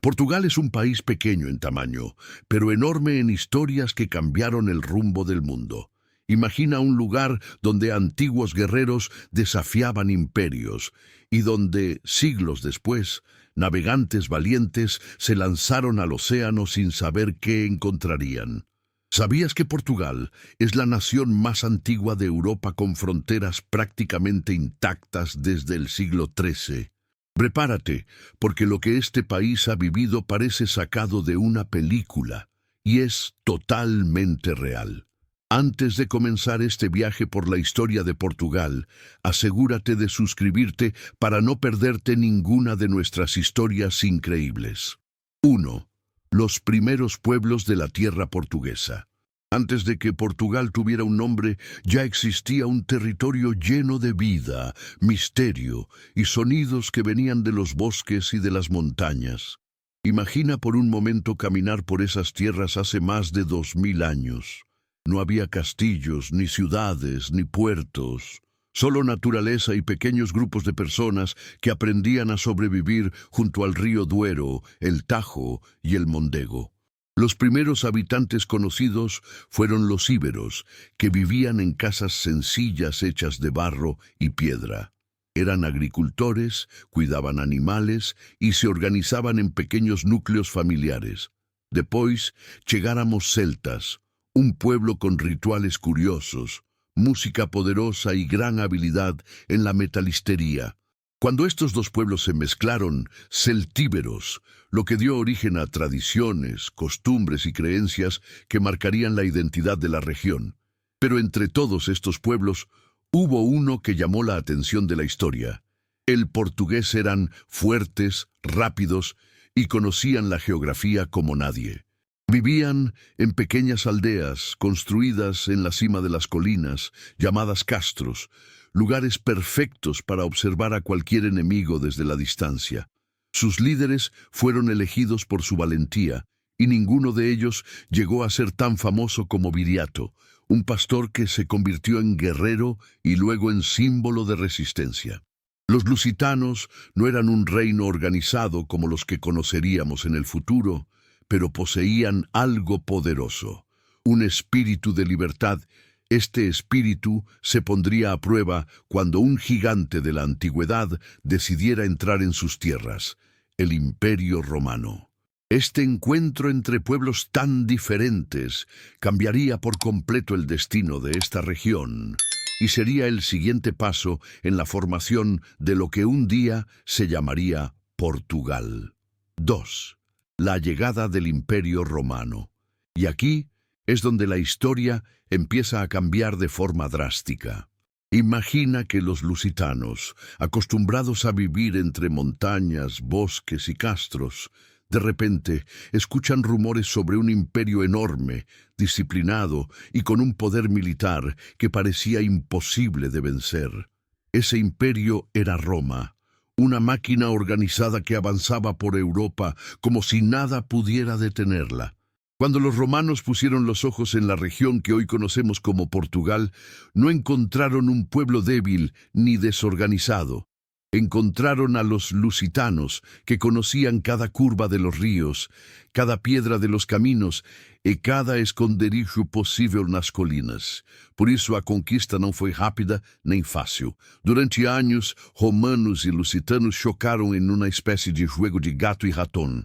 Portugal es un país pequeño en tamaño, pero enorme en historias que cambiaron el rumbo del mundo. Imagina un lugar donde antiguos guerreros desafiaban imperios y donde, siglos después, navegantes valientes se lanzaron al océano sin saber qué encontrarían. ¿Sabías que Portugal es la nación más antigua de Europa con fronteras prácticamente intactas desde el siglo XIII? Prepárate, porque lo que este país ha vivido parece sacado de una película y es totalmente real. Antes de comenzar este viaje por la historia de Portugal, asegúrate de suscribirte para no perderte ninguna de nuestras historias increíbles. 1. Los primeros pueblos de la tierra portuguesa. Antes de que Portugal tuviera un nombre, ya existía un territorio lleno de vida, misterio y sonidos que venían de los bosques y de las montañas. Imagina por un momento caminar por esas tierras hace más de 2000 años. No había castillos, ni ciudades, ni puertos, solo naturaleza y pequeños grupos de personas que aprendían a sobrevivir junto al río Duero, el Tajo y el Mondego. Los primeros habitantes conocidos fueron los íberos, que vivían en casas sencillas hechas de barro y piedra. Eran agricultores, cuidaban animales y se organizaban en pequeños núcleos familiares. Después llegáramos celtas, un pueblo con rituales curiosos, música poderosa y gran habilidad en la metalistería. Cuando estos dos pueblos se mezclaron, celtíberos, lo que dio origen a tradiciones, costumbres y creencias que marcarían la identidad de la región. Pero entre todos estos pueblos, hubo uno que llamó la atención de la historia. El portugués eran fuertes, rápidos y conocían la geografía como nadie. Vivían en pequeñas aldeas construidas en la cima de las colinas, llamadas castros, lugares perfectos para observar a cualquier enemigo desde la distancia. Sus líderes fueron elegidos por su valentía, y ninguno de ellos llegó a ser tan famoso como Viriato, un pastor que se convirtió en guerrero y luego en símbolo de resistencia. Los lusitanos no eran un reino organizado como los que conoceríamos en el futuro, pero poseían algo poderoso, un espíritu de libertad. Este espíritu se pondría a prueba cuando un gigante de la antigüedad decidiera entrar en sus tierras, el Imperio Romano. Este encuentro entre pueblos tan diferentes cambiaría por completo el destino de esta región y sería el siguiente paso en la formación de lo que un día se llamaría Portugal. 2. La llegada del Imperio Romano. Y aquí es donde la historia empieza a cambiar de forma drástica. Imagina que los lusitanos, acostumbrados a vivir entre montañas, bosques y castros, de repente escuchan rumores sobre un imperio enorme, disciplinado y con un poder militar que parecía imposible de vencer. Ese imperio era Roma, una máquina organizada que avanzaba por Europa como si nada pudiera detenerla. Cuando los romanos pusieron los ojos en la región que hoy conocemos como Portugal, no encontraron un pueblo débil ni desorganizado. Encontraron a los lusitanos, que conocían cada curva de los ríos, cada piedra de los caminos e cada esconderijo possível nas colinas. Por isso a conquista não foi rápida nem fácil. Durante anos, romanos e lusitanos chocaram em uma espécie de juego de gato y ratón.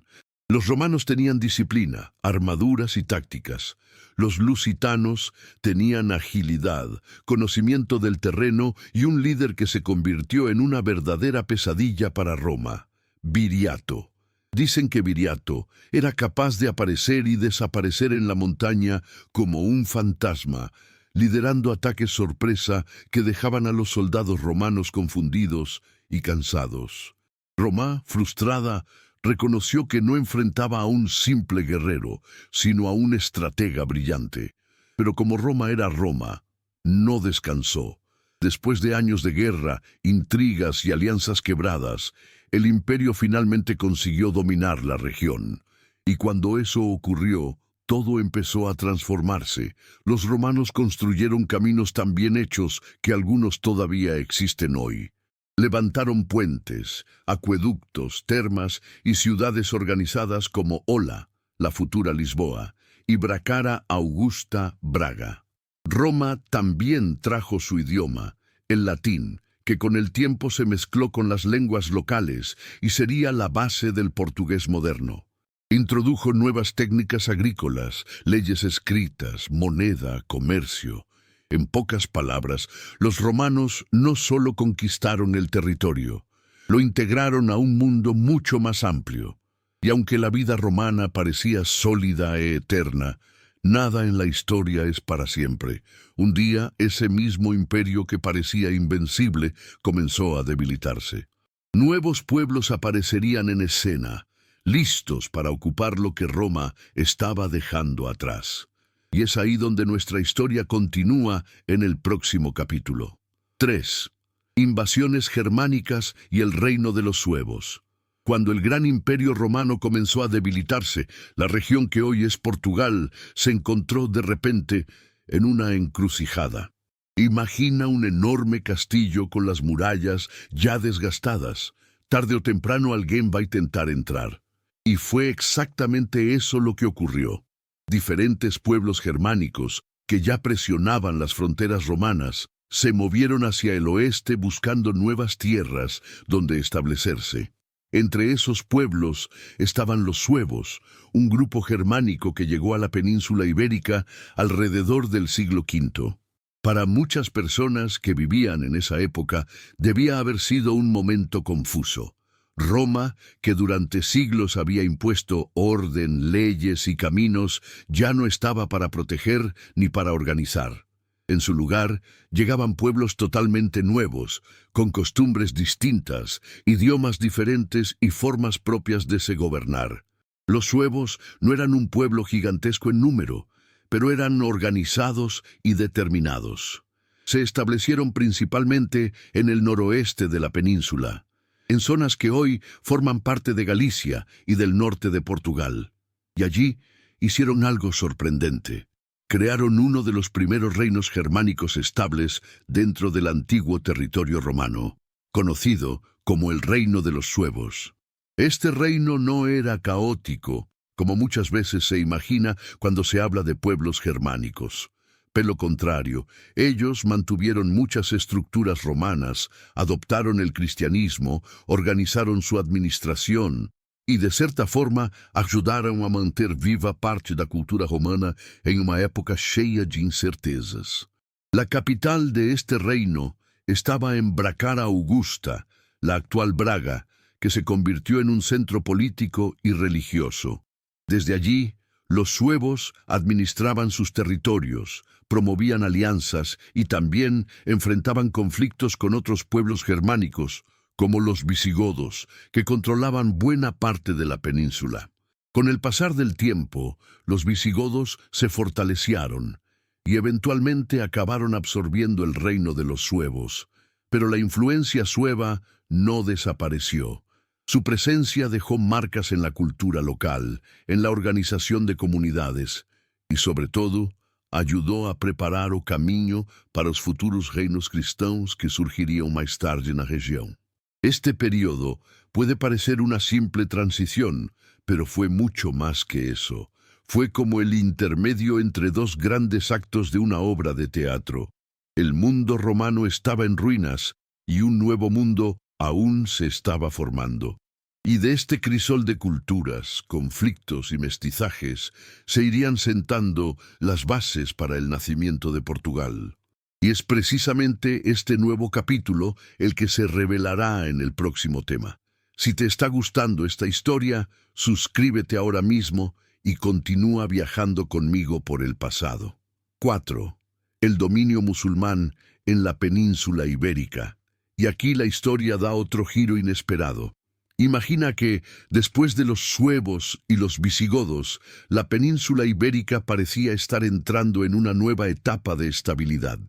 Los romanos tenían disciplina, armaduras y tácticas. Los lusitanos tenían agilidad, conocimiento del terreno y un líder que se convirtió en una verdadera pesadilla para Roma, Viriato. Dicen que Viriato era capaz de aparecer y desaparecer en la montaña como un fantasma, liderando ataques sorpresa que dejaban a los soldados romanos confundidos y cansados. Roma, frustrada, reconoció que no enfrentaba a un simple guerrero, sino a un estratega brillante. Pero como Roma era Roma, no descansó. Después de años de guerra, intrigas y alianzas quebradas, el imperio finalmente consiguió dominar la región. Y cuando eso ocurrió, todo empezó a transformarse. Los romanos construyeron caminos tan bien hechos que algunos todavía existen hoy. Levantaron puentes, acueductos, termas y ciudades organizadas como Ola, la futura Lisboa, y Bracara Augusta, Braga. Roma también trajo su idioma, el latín, que con el tiempo se mezcló con las lenguas locales y sería la base del portugués moderno. Introdujo nuevas técnicas agrícolas, leyes escritas, moneda, comercio. En pocas palabras, los romanos no solo conquistaron el territorio, lo integraron a un mundo mucho más amplio. Y aunque la vida romana parecía sólida e eterna, nada en la historia es para siempre. Un día, ese mismo imperio que parecía invencible comenzó a debilitarse. Nuevos pueblos aparecerían en escena, listos para ocupar lo que Roma estaba dejando atrás. Y es ahí donde nuestra historia continúa en el próximo capítulo. 3. Invasiones germánicas y el reino de los suevos. Cuando el gran imperio romano comenzó a debilitarse, la región que hoy es Portugal se encontró de repente en una encrucijada. Imagina un enorme castillo con las murallas ya desgastadas. Tarde o temprano alguien va a intentar entrar. Y fue exactamente eso lo que ocurrió. Diferentes pueblos germánicos, que ya presionaban las fronteras romanas, se movieron hacia el oeste buscando nuevas tierras donde establecerse. Entre esos pueblos estaban los suevos, un grupo germánico que llegó a la península ibérica alrededor del siglo V. Para muchas personas que vivían en esa época, debía haber sido un momento confuso. Roma, que durante siglos había impuesto orden, leyes y caminos, ya no estaba para proteger ni para organizar. En su lugar, llegaban pueblos totalmente nuevos, con costumbres distintas, idiomas diferentes y formas propias de se gobernar. Los suevos no eran un pueblo gigantesco en número, pero eran organizados y determinados. Se establecieron principalmente en el noroeste de la península, en zonas que hoy forman parte de Galicia y del norte de Portugal. Y allí hicieron algo sorprendente. Crearon uno de los primeros reinos germánicos estables dentro del antiguo territorio romano, conocido como el Reino de los Suevos. Este reino no era caótico, como muchas veces se imagina cuando se habla de pueblos germánicos. Por lo contrario, ellos mantuvieron muchas estructuras romanas, adoptaron el cristianismo, organizaron su administración y, de cierta forma, ajudaram a manter viva parte da cultura romana en una época cheia de incertezas. La capital de este reino estaba en Bracara Augusta, la actual Braga, que se convirtió en un centro político y religioso. Desde allí, los suevos administraban sus territorios, promovían alianzas y también enfrentaban conflictos con otros pueblos germánicos, como los visigodos, que controlaban buena parte de la península. Con el pasar del tiempo, los visigodos se fortalecieron y eventualmente acabaron absorbiendo el reino de los suevos, pero la influencia sueva no desapareció. Su presencia dejó marcas en la cultura local, en la organización de comunidades y, sobre todo, ayudó a preparar o caminho para os futuros reinos cristãos que surgirían más tarde en la región. Este periodo puede parecer una simple transición, pero fue mucho más que eso. Fue como el intermedio entre dos grandes actos de una obra de teatro. El mundo romano estaba en ruinas y un nuevo mundo aún se estaba formando. Y de este crisol de culturas, conflictos y mestizajes se irían sentando las bases para el nacimiento de Portugal. Y es precisamente este nuevo capítulo el que se revelará en el próximo tema. Si te está gustando esta historia, suscríbete ahora mismo y continúa viajando conmigo por el pasado. 4. El dominio musulmán en la península ibérica. Y aquí la historia da otro giro inesperado. Imagina que, después de los suevos y los visigodos, la península ibérica parecía estar entrando en una nueva etapa de estabilidad.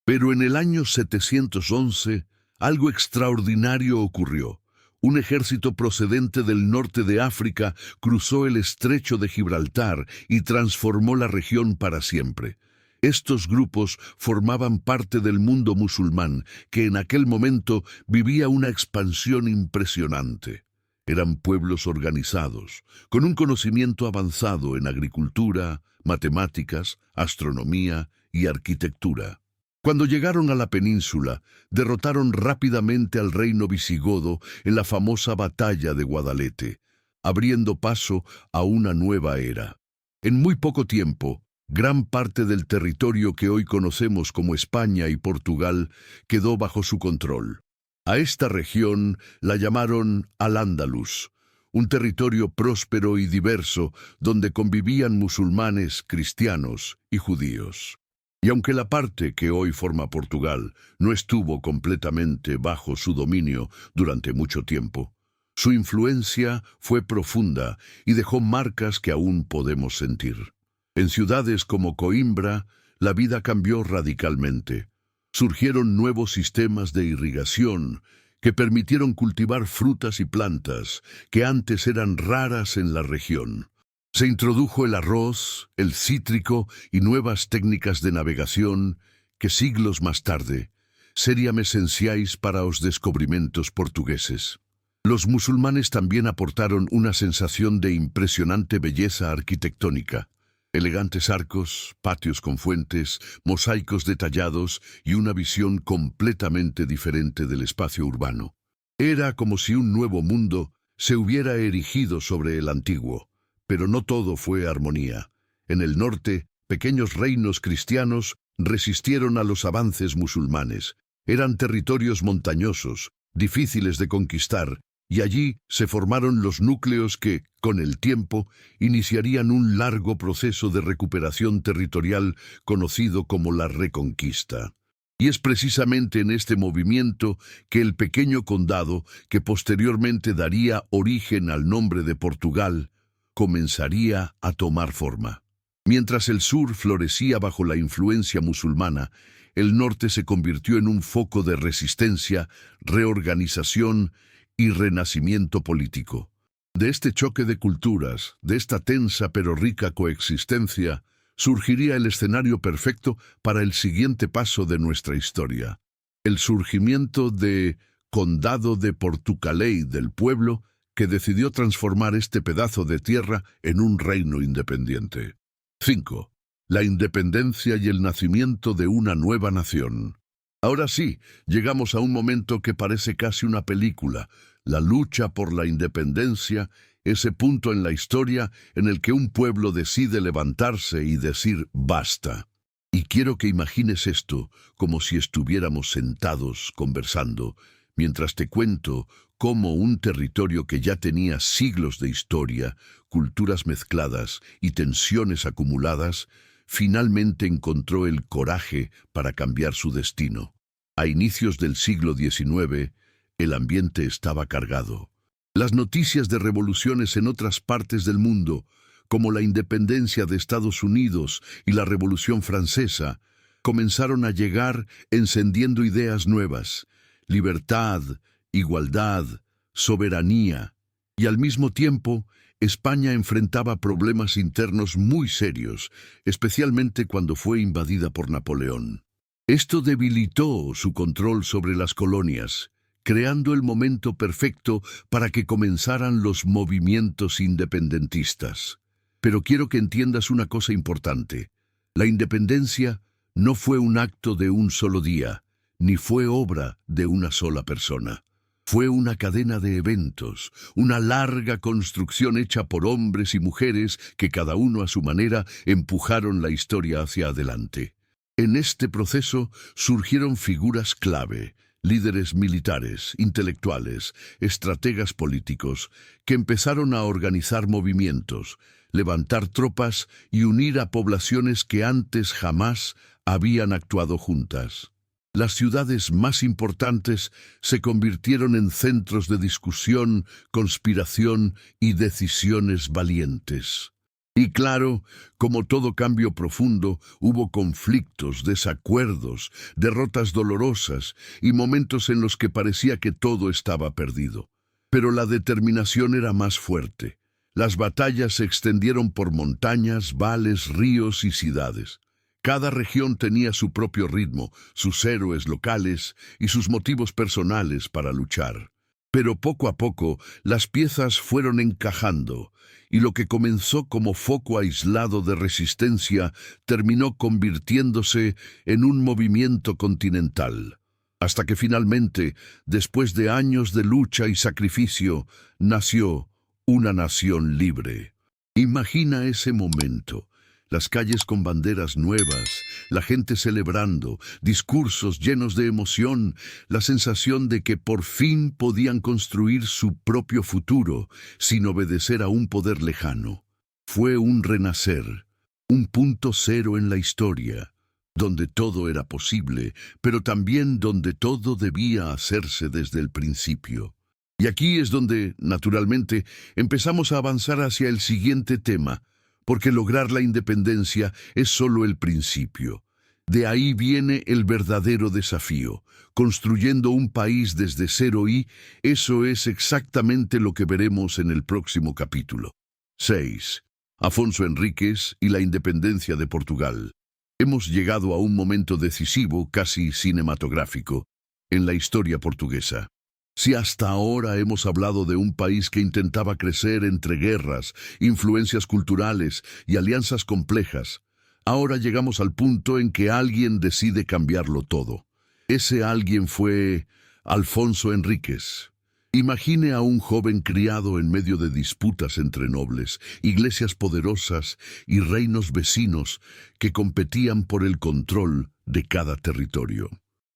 Pero en el año 711, algo extraordinario ocurrió. Un ejército procedente del norte de África cruzó el estrecho de Gibraltar y transformó la región para siempre. Estos grupos formaban parte del mundo musulmán, que en aquel momento vivía una expansión impresionante. Eran pueblos organizados, con un conocimiento avanzado en agricultura, matemáticas, astronomía y arquitectura. Cuando llegaron a la península, derrotaron rápidamente al reino visigodo en la famosa batalla de Guadalete, abriendo paso a una nueva era. En muy poco tiempo, gran parte del territorio que hoy conocemos como España y Portugal quedó bajo su control. A esta región la llamaron Al-Ándalus, un territorio próspero y diverso donde convivían musulmanes, cristianos y judíos. Y aunque la parte que hoy forma Portugal no estuvo completamente bajo su dominio durante mucho tiempo, su influencia fue profunda y dejó marcas que aún podemos sentir. En ciudades como Coimbra, la vida cambió radicalmente. Surgieron nuevos sistemas de irrigación que permitieron cultivar frutas y plantas que antes eran raras en la región. Se introdujo el arroz, el cítrico y nuevas técnicas de navegación que siglos más tarde serían esenciales para los descubrimientos portugueses. Los musulmanes también aportaron una sensación de impresionante belleza arquitectónica. Elegantes arcos, patios con fuentes, mosaicos detallados y una visión completamente diferente del espacio urbano. Era como si un nuevo mundo se hubiera erigido sobre el antiguo, pero no todo fue armonía. En el norte, pequeños reinos cristianos resistieron a los avances musulmanes. Eran territorios montañosos, difíciles de conquistar, y allí se formaron los núcleos que, con el tiempo, iniciarían un largo proceso de recuperación territorial conocido como la Reconquista. Y es precisamente en este movimiento que el pequeño condado, que posteriormente daría origen al nombre de Portugal, comenzaría a tomar forma. Mientras el sur florecía bajo la influencia musulmana, el norte se convirtió en un foco de resistencia, reorganización y renacimiento político. De este choque de culturas, de esta tensa pero rica coexistencia, surgiría el escenario perfecto para el siguiente paso de nuestra historia: el surgimiento de Condado de Portucalei, del pueblo que decidió transformar este pedazo de tierra en un reino independiente. 5. La independencia y el nacimiento de una nueva nación. Ahora sí, llegamos a un momento que parece casi una película: la lucha por la independencia, ese punto en la historia en el que un pueblo decide levantarse y decir basta. Y quiero que imagines esto como si estuviéramos sentados conversando, mientras te cuento cómo un territorio que ya tenía siglos de historia, culturas mezcladas y tensiones acumuladas, finalmente encontró el coraje para cambiar su destino. A inicios del siglo XIX, el ambiente estaba cargado. Las noticias de revoluciones en otras partes del mundo, como la independencia de Estados Unidos y la Revolución Francesa, comenzaron a llegar encendiendo ideas nuevas: libertad, igualdad, soberanía. Y al mismo tiempo, España enfrentaba problemas internos muy serios, especialmente cuando fue invadida por Napoleón. Esto debilitó su control sobre las colonias, creando el momento perfecto para que comenzaran los movimientos independentistas. Pero quiero que entiendas una cosa importante: la independencia no fue un acto de un solo día, ni fue obra de una sola persona. Fue una cadena de eventos, una larga construcción hecha por hombres y mujeres que cada uno a su manera empujaron la historia hacia adelante. En este proceso surgieron figuras clave: líderes militares, intelectuales, estrategas políticos, que empezaron a organizar movimientos, levantar tropas y unir a poblaciones que antes jamás habían actuado juntas. Las ciudades más importantes se convirtieron en centros de discusión, conspiración y decisiones valientes. Y claro, como todo cambio profundo, hubo conflictos, desacuerdos, derrotas dolorosas y momentos en los que parecía que todo estaba perdido. Pero la determinación era más fuerte. Las batallas se extendieron por montañas, valles, ríos y ciudades. Cada región tenía su propio ritmo, sus héroes locales y sus motivos personales para luchar. Pero poco a poco las piezas fueron encajando, y lo que comenzó como foco aislado de resistencia terminó convirtiéndose en un movimiento continental. Hasta que finalmente, después de años de lucha y sacrificio, nació una nación libre. Imagina ese momento. Las calles con banderas nuevas, la gente celebrando, discursos llenos de emoción, la sensación de que por fin podían construir su propio futuro sin obedecer a un poder lejano. Fue un renacer, un punto cero en la historia, donde todo era posible, pero también donde todo debía hacerse desde el principio. Y aquí es donde, naturalmente, empezamos a avanzar hacia el siguiente tema, porque lograr la independencia es solo el principio. De ahí viene el verdadero desafío, construyendo un país desde cero y eso es exactamente lo que veremos en el próximo capítulo. 6. Afonso Henriques y la independencia de Portugal. Hemos llegado a un momento decisivo, casi cinematográfico, en la historia portuguesa. Si hasta ahora hemos hablado de un país que intentaba crecer entre guerras, influencias culturales y alianzas complejas, ahora llegamos al punto en que alguien decide cambiarlo todo. Ese alguien fue Afonso Henriques. Imagine a un joven criado en medio de disputas entre nobles, iglesias poderosas y reinos vecinos que competían por el control de cada territorio.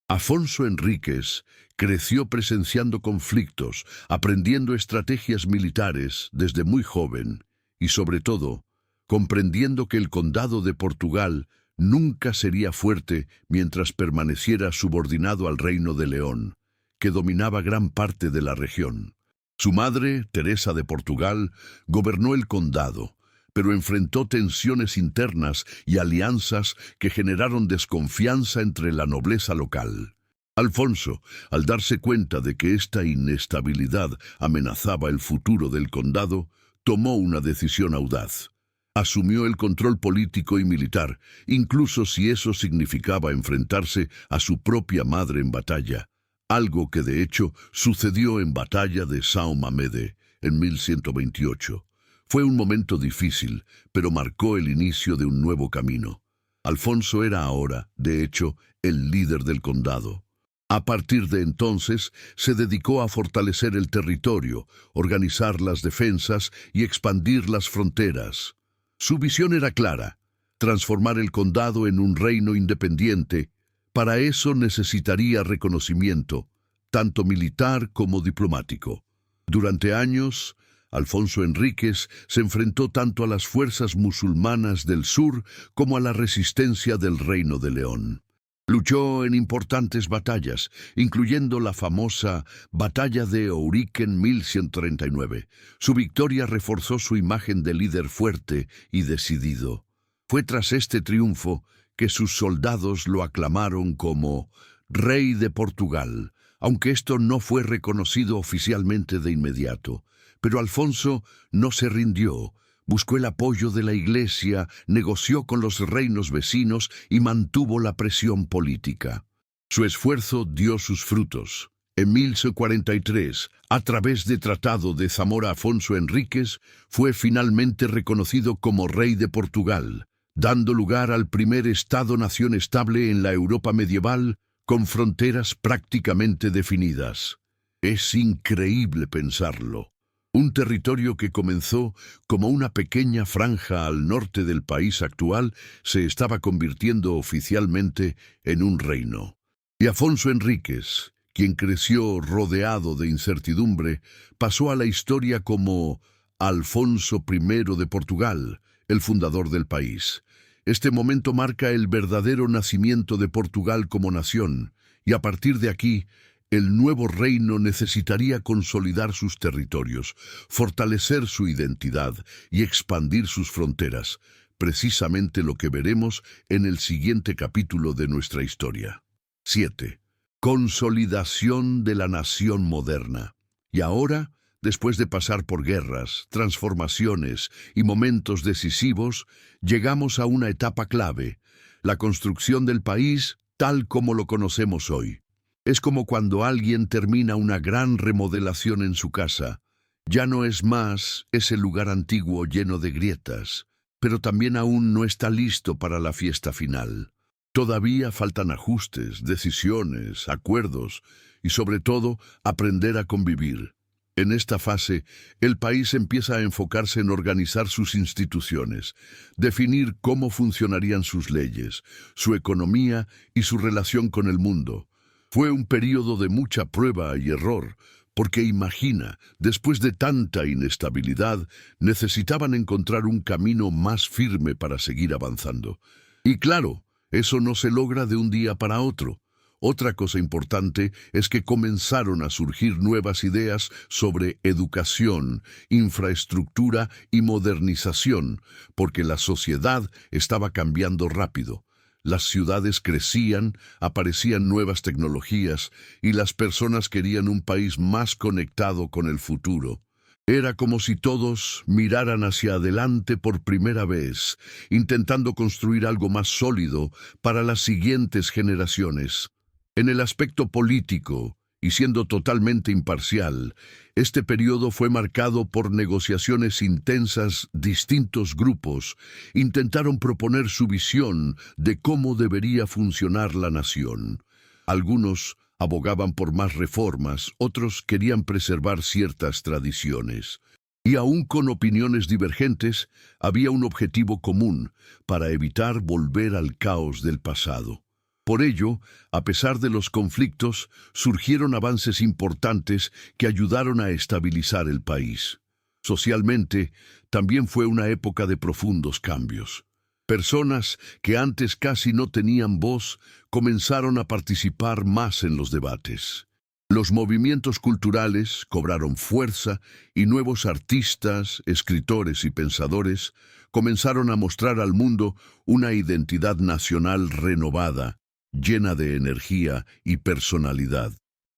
Afonso Henriques creció presenciando conflictos, aprendiendo estrategias militares desde muy joven y, sobre todo, comprendiendo que el condado de Portugal nunca sería fuerte mientras permaneciera subordinado al reino de León, que dominaba gran parte de la región. Su madre, Teresa de Portugal, gobernó el condado, pero enfrentó tensiones internas y alianzas que generaron desconfianza entre la nobleza local. Alfonso, al darse cuenta de que esta inestabilidad amenazaba el futuro del condado, tomó una decisión audaz. Asumió el control político y militar, incluso si eso significaba enfrentarse a su propia madre en batalla, algo que de hecho sucedió en Batalla de São Mamede en 1128. Fue un momento difícil, pero marcó el inicio de un nuevo camino. Alfonso era ahora, de hecho, el líder del condado. A partir de entonces, se dedicó a fortalecer el territorio, organizar las defensas y expandir las fronteras. Su visión era clara: transformar el condado en un reino independiente. Para eso necesitaría reconocimiento, tanto militar como diplomático. Durante años, Afonso Henriques se enfrentó tanto a las fuerzas musulmanas del sur como a la resistencia del Reino de León. Luchó en importantes batallas, incluyendo la famosa Batalla de Ourique en 1139. Su victoria reforzó su imagen de líder fuerte y decidido. Fue tras este triunfo que sus soldados lo aclamaron como Rey de Portugal, aunque esto no fue reconocido oficialmente de inmediato. Pero Alfonso no se rindió, buscó el apoyo de la Iglesia, negoció con los reinos vecinos y mantuvo la presión política. Su esfuerzo dio sus frutos. En 1143, a través del Tratado de Zamora, Afonso Henriques fue finalmente reconocido como rey de Portugal, dando lugar al primer Estado-nación estable en la Europa medieval, con fronteras prácticamente definidas. Es increíble pensarlo. Un territorio que comenzó como una pequeña franja al norte del país actual se estaba convirtiendo oficialmente en un reino. Y Afonso Henriques, quien creció rodeado de incertidumbre, pasó a la historia como Alfonso I de Portugal, el fundador del país. Este momento marca el verdadero nacimiento de Portugal como nación, y a partir de aquí, el nuevo reino necesitaría consolidar sus territorios, fortalecer su identidad y expandir sus fronteras, precisamente lo que veremos en el siguiente capítulo de nuestra historia. 7. Consolidación de la nación moderna. Y ahora, después de pasar por guerras, transformaciones y momentos decisivos, llegamos a una etapa clave: la construcción del país tal como lo conocemos hoy. Es como cuando alguien termina una gran remodelación en su casa. Ya no es más ese lugar antiguo lleno de grietas, pero también aún no está listo para la fiesta final. Todavía faltan ajustes, decisiones, acuerdos y sobre todo aprender a convivir. En esta fase, el país empieza a enfocarse en organizar sus instituciones, definir cómo funcionarían sus leyes, su economía y su relación con el mundo. Fue un período de mucha prueba y error, porque imagina, después de tanta inestabilidad, necesitaban encontrar un camino más firme para seguir avanzando. Y claro, eso no se logra de un día para otro. Otra cosa importante es que comenzaron a surgir nuevas ideas sobre educación, infraestructura y modernización, porque la sociedad estaba cambiando rápido. Las ciudades crecían, aparecían nuevas tecnologías y las personas querían un país más conectado con el futuro. Era como si todos miraran hacia adelante por primera vez, intentando construir algo más sólido para las siguientes generaciones. En el aspecto político, y siendo totalmente imparcial, este periodo fue marcado por negociaciones intensas. Distintos grupos intentaron proponer su visión de cómo debería funcionar la nación. Algunos abogaban por más reformas, otros querían preservar ciertas tradiciones. Y aún con opiniones divergentes, había un objetivo común para evitar volver al caos del pasado. Por ello, a pesar de los conflictos, surgieron avances importantes que ayudaron a estabilizar el país. Socialmente, también fue una época de profundos cambios. Personas que antes casi no tenían voz comenzaron a participar más en los debates. Los movimientos culturales cobraron fuerza y nuevos artistas, escritores y pensadores comenzaron a mostrar al mundo una identidad nacional renovada, llena de energía y personalidad.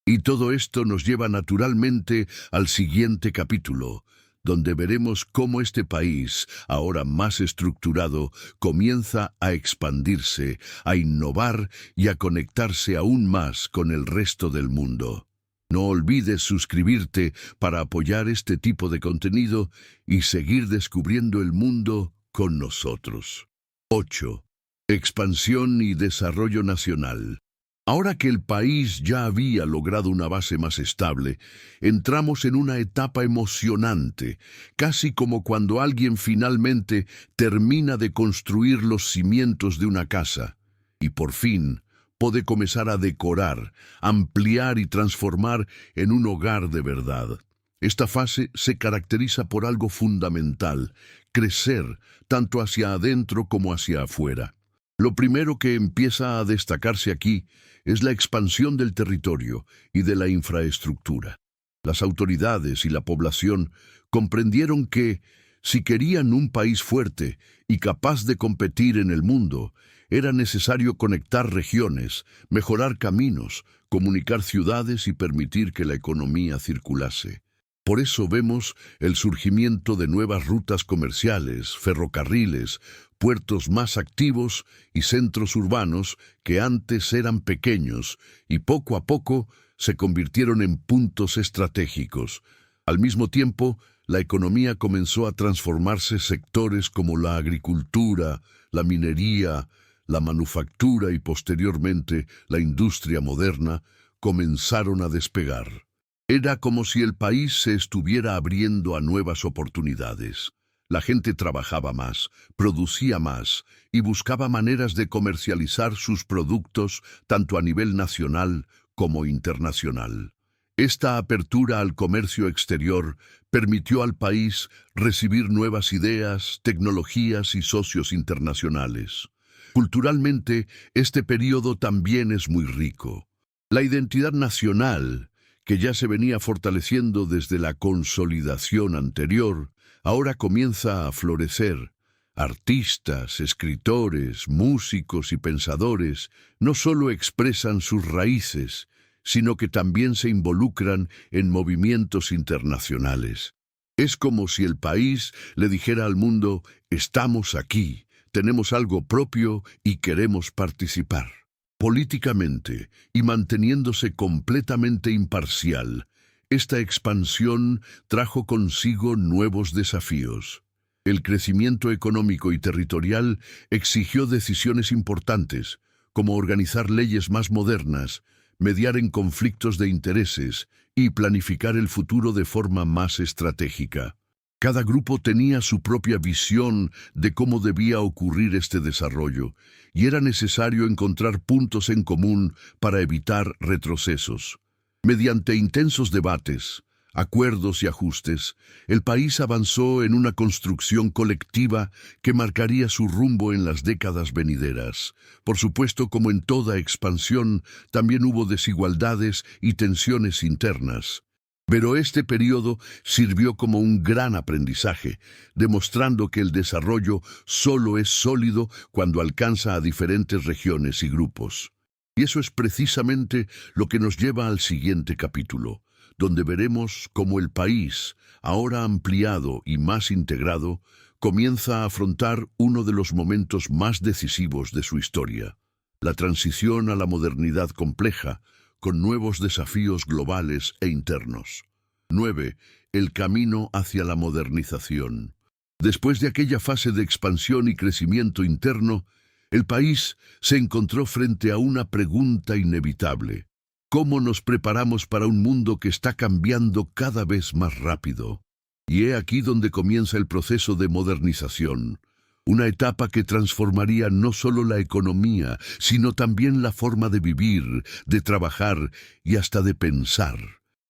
Y todo esto nos lleva naturalmente al siguiente capítulo, donde veremos cómo este país, ahora más estructurado, comienza a expandirse, a innovar y a conectarse aún más con el resto del mundo. No olvides suscribirte para apoyar este tipo de contenido y seguir descubriendo el mundo con nosotros. 8. Expansión y desarrollo nacional. Ahora que el país ya había logrado una base más estable, entramos en una etapa emocionante, casi como cuando alguien finalmente termina de construir los cimientos de una casa y por fin puede comenzar a decorar, ampliar y transformar en un hogar de verdad. Esta fase se caracteriza por algo fundamental: crecer tanto hacia adentro como hacia afuera. Lo primero que empieza a destacarse aquí es la expansión del territorio y de la infraestructura. Las autoridades y la población comprendieron que, si querían un país fuerte y capaz de competir en el mundo, era necesario conectar regiones, mejorar caminos, comunicar ciudades y permitir que la economía circulase. Por eso vemos el surgimiento de nuevas rutas comerciales, ferrocarriles, puertos más activos y centros urbanos que antes eran pequeños y poco a poco se convirtieron en puntos estratégicos. Al mismo tiempo, la economía comenzó a transformarse. Sectores como la agricultura, la minería, la manufactura y posteriormente la industria moderna comenzaron a despegar. Era como si el país se estuviera abriendo a nuevas oportunidades. La gente trabajaba más, producía más y buscaba maneras de comercializar sus productos tanto a nivel nacional como internacional. Esta apertura al comercio exterior permitió al país recibir nuevas ideas, tecnologías y socios internacionales. Culturalmente, este período también es muy rico. La identidad nacional, que ya se venía fortaleciendo desde la consolidación anterior, ahora comienza a florecer. Artistas, escritores, músicos y pensadores no solo expresan sus raíces, sino que también se involucran en movimientos internacionales. Es como si el país le dijera al mundo: estamos aquí, tenemos algo propio y queremos participar. Políticamente, y manteniéndose completamente imparcial, esta expansión trajo consigo nuevos desafíos. El crecimiento económico y territorial exigió decisiones importantes, como organizar leyes más modernas, mediar en conflictos de intereses y planificar el futuro de forma más estratégica. Cada grupo tenía su propia visión de cómo debía ocurrir este desarrollo, y era necesario encontrar puntos en común para evitar retrocesos. Mediante intensos debates, acuerdos y ajustes, el país avanzó en una construcción colectiva que marcaría su rumbo en las décadas venideras. Por supuesto, como en toda expansión, también hubo desigualdades y tensiones internas. Pero este periodo sirvió como un gran aprendizaje, demostrando que el desarrollo solo es sólido cuando alcanza a diferentes regiones y grupos. Y eso es precisamente lo que nos lleva al siguiente capítulo, donde veremos cómo el país, ahora ampliado y más integrado, comienza a afrontar uno de los momentos más decisivos de su historia, la transición a la modernidad compleja, con nuevos desafíos globales e internos. 9. El camino hacia la modernización. Después de aquella fase de expansión y crecimiento interno, el país se encontró frente a una pregunta inevitable. ¿Cómo nos preparamos para un mundo que está cambiando cada vez más rápido? Y he aquí donde comienza el proceso de modernización. Una etapa que transformaría no solo la economía, sino también la forma de vivir, de trabajar y hasta de pensar.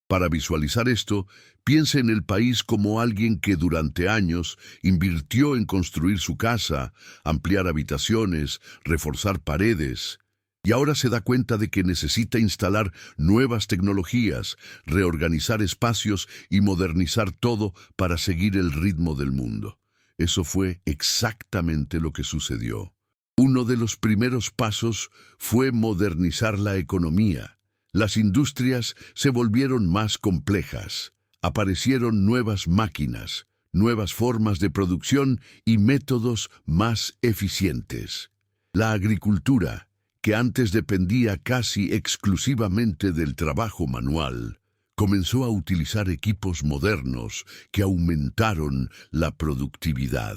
Para visualizar esto, piense en el país como alguien que durante años invirtió en construir su casa, ampliar habitaciones, reforzar paredes, y ahora se da cuenta de que necesita instalar nuevas tecnologías, reorganizar espacios y modernizar todo para seguir el ritmo del mundo. Eso fue exactamente lo que sucedió. Uno de los primeros pasos fue modernizar la economía. Las industrias se volvieron más complejas. Aparecieron nuevas máquinas, nuevas formas de producción y métodos más eficientes. La agricultura, que antes dependía casi exclusivamente del trabajo manual, comenzó a utilizar equipos modernos que aumentaron la productividad.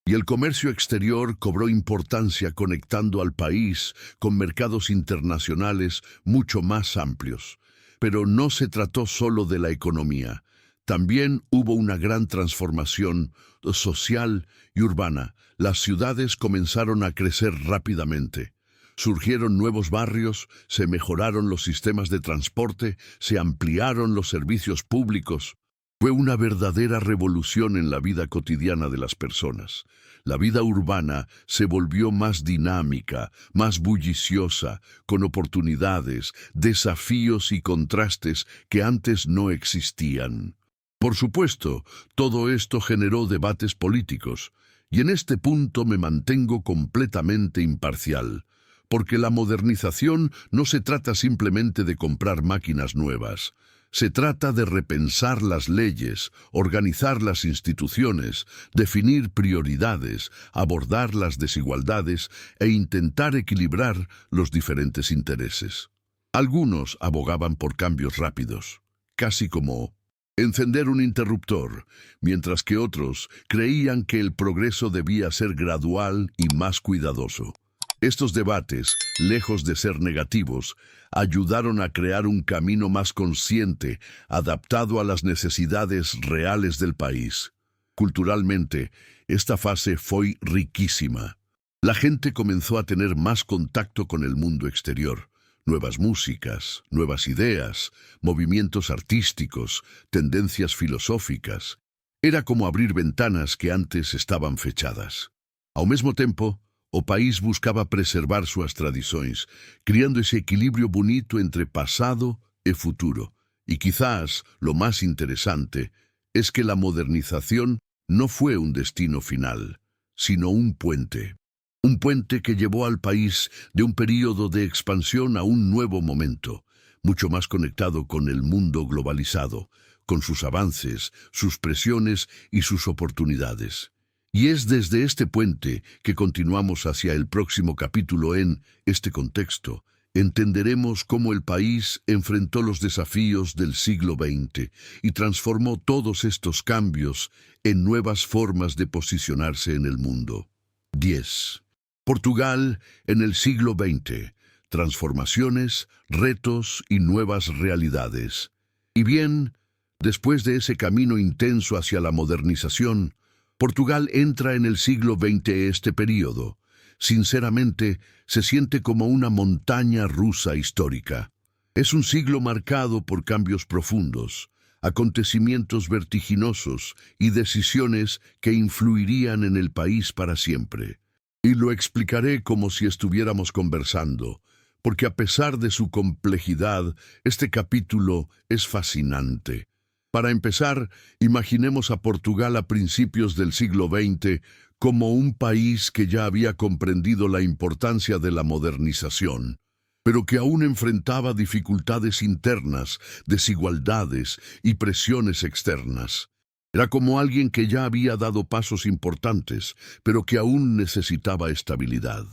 Y el comercio exterior cobró importancia conectando al país con mercados internacionales mucho más amplios. Pero no se trató solo de la economía. También hubo una gran transformación social y urbana. Las ciudades comenzaron a crecer rápidamente. Surgieron nuevos barrios, se mejoraron los sistemas de transporte, se ampliaron los servicios públicos. Fue una verdadera revolución en la vida cotidiana de las personas. La vida urbana se volvió más dinámica, más bulliciosa, con oportunidades, desafíos y contrastes que antes no existían. Por supuesto, todo esto generó debates políticos, y en este punto me mantengo completamente imparcial. Porque la modernización no se trata simplemente de comprar máquinas nuevas. Se trata de repensar las leyes, organizar las instituciones, definir prioridades, abordar las desigualdades e intentar equilibrar los diferentes intereses. Algunos abogaban por cambios rápidos, casi como encender un interruptor, mientras que otros creían que el progreso debía ser gradual y más cuidadoso. Estos debates, lejos de ser negativos, ayudaron a crear un camino más consciente, adaptado a las necesidades reales del país. Culturalmente, esta fase fue riquísima. La gente comenzó a tener más contacto con el mundo exterior. Nuevas músicas, nuevas ideas, movimientos artísticos, tendencias filosóficas. Era como abrir ventanas que antes estaban fechadas. Ao mesmo tempo, o país buscaba preservar suas tradições, criando ese equilibrio bonito entre pasado e futuro. Y quizás lo más interesante es que la modernización no fue un destino final, sino un puente. Un puente que llevó al país de un período de expansión a un nuevo momento, mucho más conectado con el mundo globalizado, con sus avances, sus presiones y sus oportunidades. Y es desde este puente que continuamos hacia el próximo capítulo. En este contexto, entenderemos cómo el país enfrentó los desafíos del siglo XX y transformó todos estos cambios en nuevas formas de posicionarse en el mundo. 10. Portugal en el siglo XX. Transformaciones, retos y nuevas realidades. Y bien, después de ese camino intenso hacia la modernización, Portugal entra en el siglo XX. Este período, sinceramente, se siente como una montaña rusa histórica. Es un siglo marcado por cambios profundos, acontecimientos vertiginosos y decisiones que influirían en el país para siempre. Y lo explicaré como si estuviéramos conversando, porque a pesar de su complejidad, este capítulo es fascinante. Para empezar, imaginemos a Portugal a principios del siglo XX como un país que ya había comprendido la importancia de la modernización, pero que aún enfrentaba dificultades internas, desigualdades y presiones externas. Era como alguien que ya había dado pasos importantes, pero que aún necesitaba estabilidad.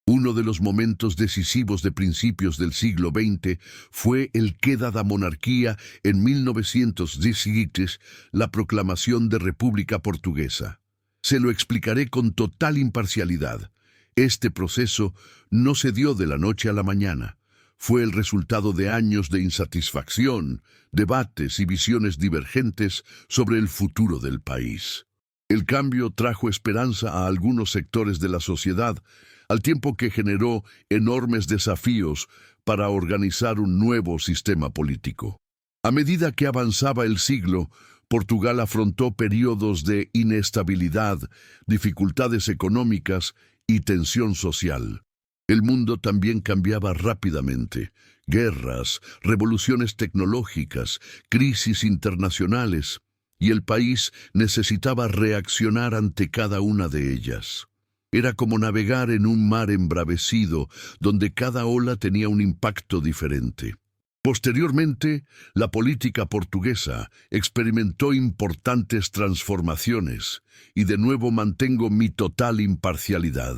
Uno de los momentos decisivos de principios del siglo XX fue el queda da monarquía en 1917, la proclamación de República Portuguesa. Se lo explicaré con total imparcialidad. Este proceso no se dio de la noche a la mañana. Fue el resultado de años de insatisfacción, debates y visiones divergentes sobre el futuro del país. El cambio trajo esperanza a algunos sectores de la sociedad, al tiempo que generó enormes desafíos para organizar un nuevo sistema político. A medida que avanzaba el siglo, Portugal afrontó periodos de inestabilidad, dificultades económicas y tensión social. El mundo también cambiaba rápidamente. Guerras, revoluciones tecnológicas, crisis internacionales, y el país necesitaba reaccionar ante cada una de ellas. Era como navegar en un mar embravecido, donde cada ola tenía un impacto diferente. Posteriormente, la política portuguesa experimentó importantes transformaciones, y de nuevo mantengo mi total imparcialidad.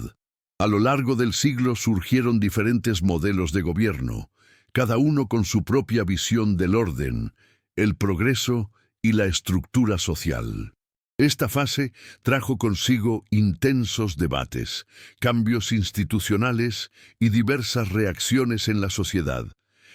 A lo largo del siglo surgieron diferentes modelos de gobierno, cada uno con su propia visión del orden, el progreso y la estructura social. Esta fase trajo consigo intensos debates, cambios institucionales y diversas reacciones en la sociedad,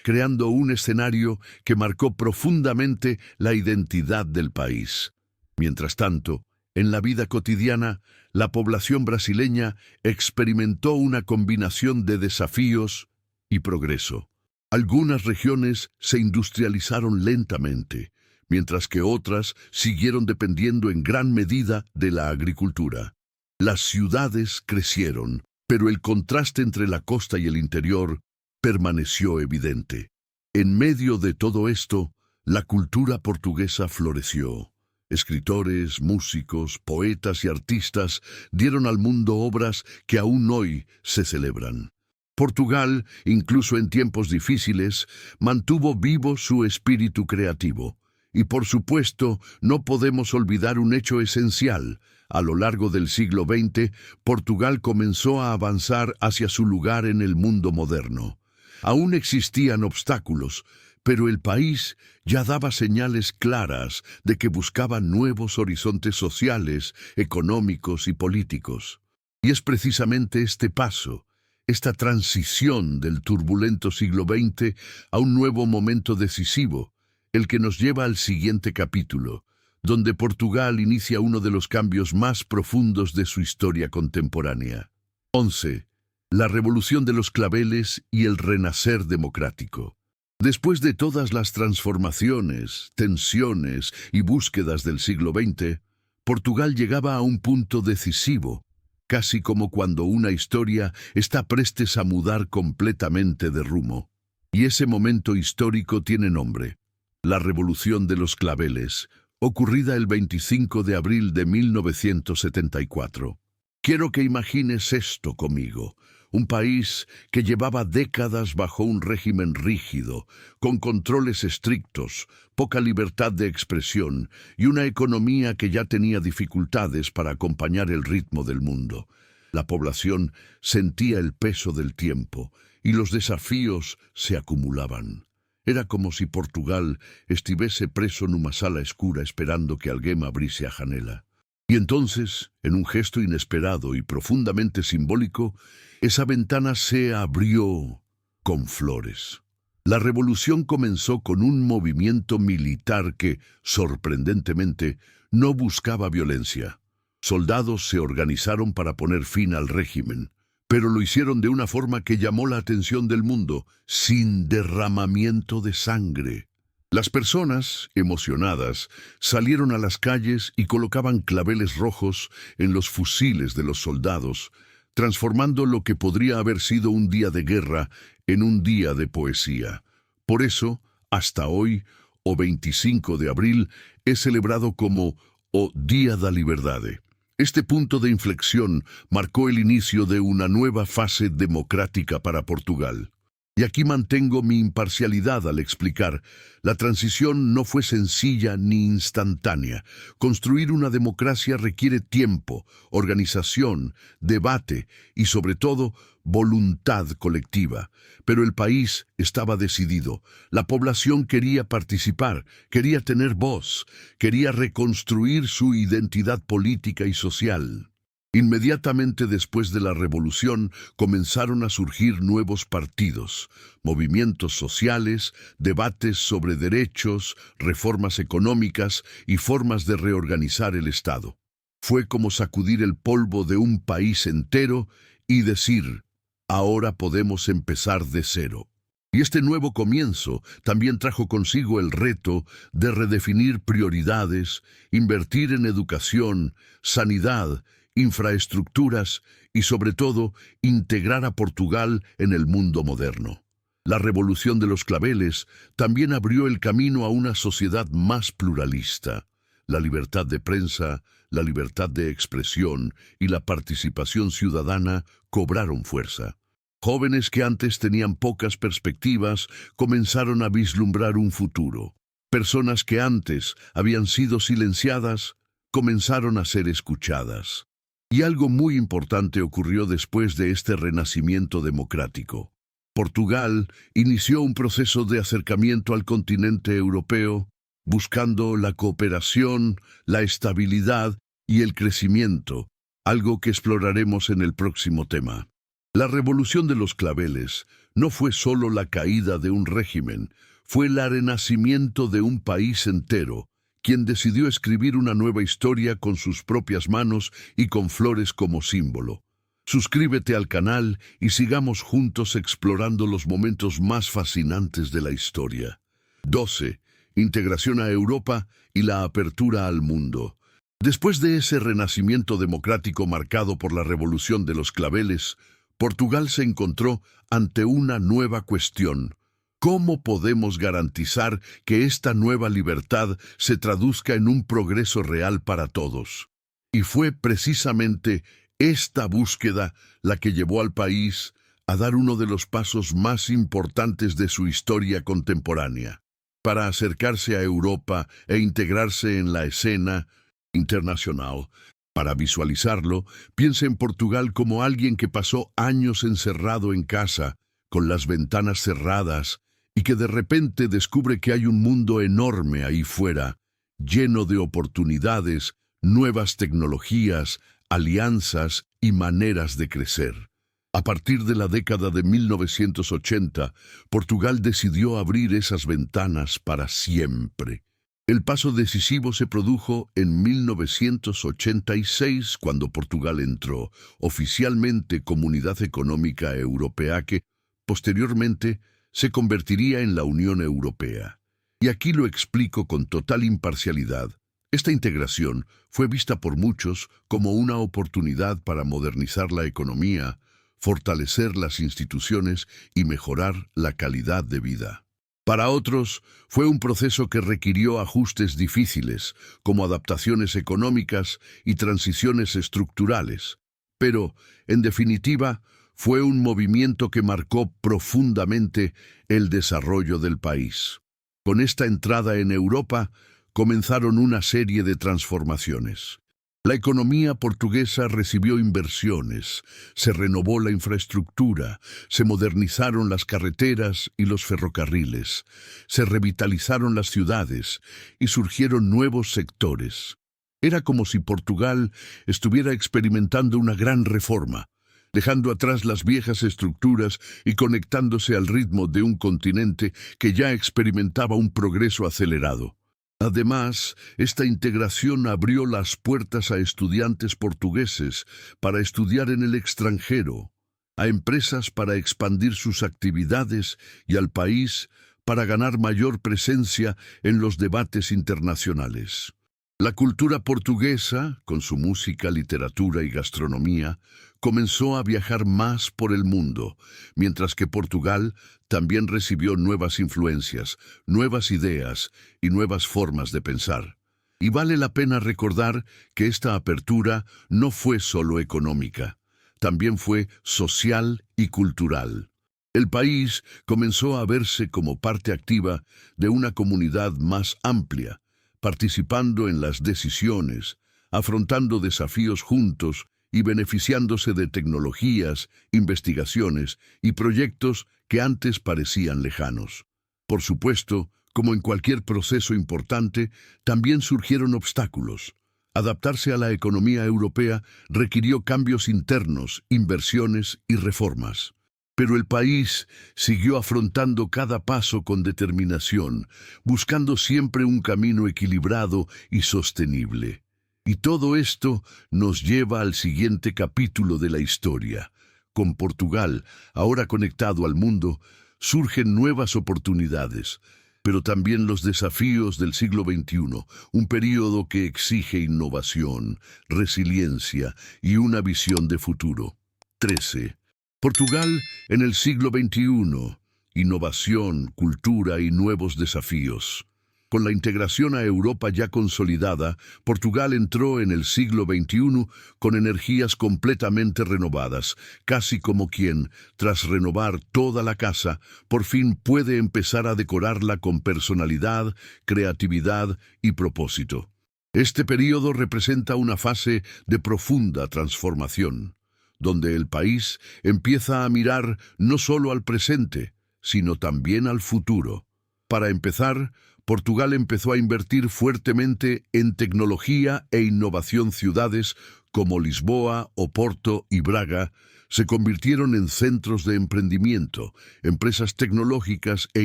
creando un escenario que marcó profundamente la identidad del país. Mientras tanto, en la vida cotidiana, la población brasileña experimentó una combinación de desafíos y progreso. Algunas regiones se industrializaron lentamente, mientras que otras siguieron dependiendo en gran medida de la agricultura. Las ciudades crecieron, pero el contraste entre la costa y el interior permaneció evidente. En medio de todo esto, la cultura portuguesa floreció. Escritores, músicos, poetas y artistas dieron al mundo obras que aún hoy se celebran. Portugal, incluso en tiempos difíciles, mantuvo vivo su espíritu creativo. Y por supuesto, no podemos olvidar un hecho esencial. A lo largo del siglo XX, Portugal comenzó a avanzar hacia su lugar en el mundo moderno. Aún existían obstáculos, pero el país ya daba señales claras de que buscaba nuevos horizontes sociales, económicos y políticos. Y es precisamente este paso, esta transición del turbulento siglo XX a un nuevo momento decisivo, el que nos lleva al siguiente capítulo, donde Portugal inicia uno de los cambios más profundos de su historia contemporánea. 11. La Revolución de los Claveles y el Renacer democrático. Después de todas las transformaciones, tensiones y búsquedas del siglo XX, Portugal llegaba a un punto decisivo, casi como cuando una historia está prestes a mudar completamente de rumbo. Y ese momento histórico tiene nombre: la Revolución de los Claveles, ocurrida el 25 de abril de 1974. Quiero que imagines esto conmigo: un país que llevaba décadas bajo un régimen rígido, con controles estrictos, poca libertad de expresión y una economía que ya tenía dificultades para acompañar el ritmo del mundo. La población sentía el peso del tiempo y los desafíos se acumulaban. Era como si Portugal estuviese preso en una sala escura esperando que alguien abriese a janela. Y entonces, en un gesto inesperado y profundamente simbólico, esa ventana se abrió con flores. La revolución comenzó con un movimiento militar que, sorprendentemente, no buscaba violencia. Soldados se organizaron para poner fin al régimen, pero lo hicieron de una forma que llamó la atención del mundo, sin derramamiento de sangre. Las personas, emocionadas, salieron a las calles y colocaban claveles rojos en los fusiles de los soldados, transformando lo que podría haber sido un día de guerra en un día de poesía. Por eso, hasta hoy, o 25 de abril, es celebrado como o Día da Liberdade. Este punto de inflexión marcó el inicio de una nueva fase democrática para Portugal. Y aquí mantengo mi imparcialidad al explicar, la transición no fue sencilla ni instantánea. Construir una democracia requiere tiempo, organización, debate y, sobre todo, voluntad colectiva. Pero el país estaba decidido. La población quería participar, quería tener voz, quería reconstruir su identidad política y social. Inmediatamente después de la revolución comenzaron a surgir nuevos partidos, movimientos sociales, debates sobre derechos, reformas económicas y formas de reorganizar el Estado. Fue como sacudir el polvo de un país entero y decir, ahora podemos empezar de cero. Y este nuevo comienzo también trajo consigo el reto de redefinir prioridades, invertir en educación, sanidad, infraestructuras y, sobre todo, integrar a Portugal en el mundo moderno. La revolución de los claveles también abrió el camino a una sociedad más pluralista. La libertad de prensa, la libertad de expresión y la participación ciudadana cobraron fuerza. Jóvenes que antes tenían pocas perspectivas comenzaron a vislumbrar un futuro. Personas que antes habían sido silenciadas comenzaron a ser escuchadas. Y algo muy importante ocurrió después de este renacimiento democrático. Portugal inició un proceso de acercamiento al continente europeo, buscando la cooperación, la estabilidad y el crecimiento, algo que exploraremos en el próximo tema. La revolución de los claveles no fue solo la caída de un régimen, fue el renacimiento de un país entero, quien decidió escribir una nueva historia con sus propias manos y con flores como símbolo. Suscríbete al canal y sigamos juntos explorando los momentos más fascinantes de la historia. 12. Integración a Europa y la apertura al mundo. Después de ese renacimiento democrático marcado por la revolución de los claveles, Portugal se encontró ante una nueva cuestión. ¿Cómo podemos garantizar que esta nueva libertad se traduzca en un progreso real para todos? Y fue precisamente esta búsqueda la que llevó al país a dar uno de los pasos más importantes de su historia contemporánea. Para acercarse a Europa e integrarse en la escena internacional. Para visualizarlo, piensa en Portugal como alguien que pasó años encerrado en casa, con las ventanas cerradas, y que de repente descubre que hay un mundo enorme ahí fuera, lleno de oportunidades, nuevas tecnologías, alianzas y maneras de crecer. A partir de la década de 1980, Portugal decidió abrir esas ventanas para siempre. El paso decisivo se produjo en 1986, cuando Portugal entró oficialmente Comunidad Económica Europea que, posteriormente, se convertiría en la Unión Europea. Y aquí lo explico con total imparcialidad. Esta integración fue vista por muchos como una oportunidad para modernizar la economía, fortalecer las instituciones y mejorar la calidad de vida. Para otros, fue un proceso que requirió ajustes difíciles, como adaptaciones económicas y transiciones estructurales. Pero, en definitiva, Fue un movimiento que marcó profundamente el desarrollo del país. Con esta entrada en Europa, comenzaron una serie de transformaciones. La economía portuguesa recibió inversiones, se renovó la infraestructura, se modernizaron las carreteras y los ferrocarriles, se revitalizaron las ciudades y surgieron nuevos sectores. Era como si Portugal estuviera experimentando una gran reforma, dejando atrás las viejas estructuras y conectándose al ritmo de un continente que ya experimentaba un progreso acelerado. Además, esta integración abrió las puertas a estudiantes portugueses para estudiar en el extranjero, a empresas para expandir sus actividades y al país para ganar mayor presencia en los debates internacionales. La cultura portuguesa, con su música, literatura y gastronomía, comenzó a viajar más por el mundo, mientras que Portugal también recibió nuevas influencias, nuevas ideas y nuevas formas de pensar. Y vale la pena recordar que esta apertura no fue solo económica, también fue social y cultural. El país comenzó a verse como parte activa de una comunidad más amplia, participando en las decisiones, afrontando desafíos juntos y beneficiándose de tecnologías, investigaciones y proyectos que antes parecían lejanos. Por supuesto, como en cualquier proceso importante, también surgieron obstáculos. Adaptarse a la economía europea requirió cambios internos, inversiones y reformas. Pero el país siguió afrontando cada paso con determinación, buscando siempre un camino equilibrado y sostenible. Y todo esto nos lleva al siguiente capítulo de la historia. Con Portugal, ahora conectado al mundo, surgen nuevas oportunidades, pero también los desafíos del siglo XXI, un período que exige innovación, resiliencia y una visión de futuro. 13. Portugal en el siglo XXI, innovación, cultura y nuevos desafíos. Con la integración a Europa ya consolidada, Portugal entró en el siglo XXI con energías completamente renovadas, casi como quien, tras renovar toda la casa, por fin puede empezar a decorarla con personalidad, creatividad y propósito. Este período representa una fase de profunda transformación, donde el país empieza a mirar no solo al presente, sino también al futuro. Para empezar, Portugal empezó a invertir fuertemente en tecnología e innovación. Ciudades como Lisboa, Oporto y Braga se convirtieron en centros de emprendimiento, empresas tecnológicas e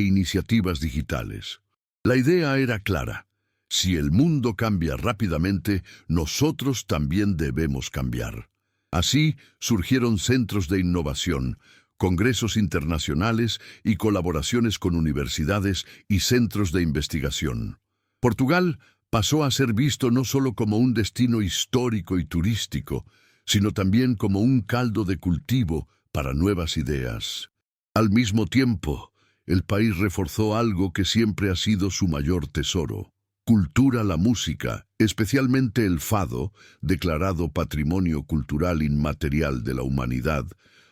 iniciativas digitales. La idea era clara: si el mundo cambia rápidamente, nosotros también debemos cambiar. Así surgieron centros de innovación, congresos internacionales y colaboraciones con universidades y centros de investigación. Portugal pasó a ser visto no solo como un destino histórico y turístico, sino también como un caldo de cultivo para nuevas ideas. Al mismo tiempo, el país reforzó algo que siempre ha sido su mayor tesoro: cultura. La música, especialmente el fado, declarado Patrimonio Cultural Inmaterial de la Humanidad,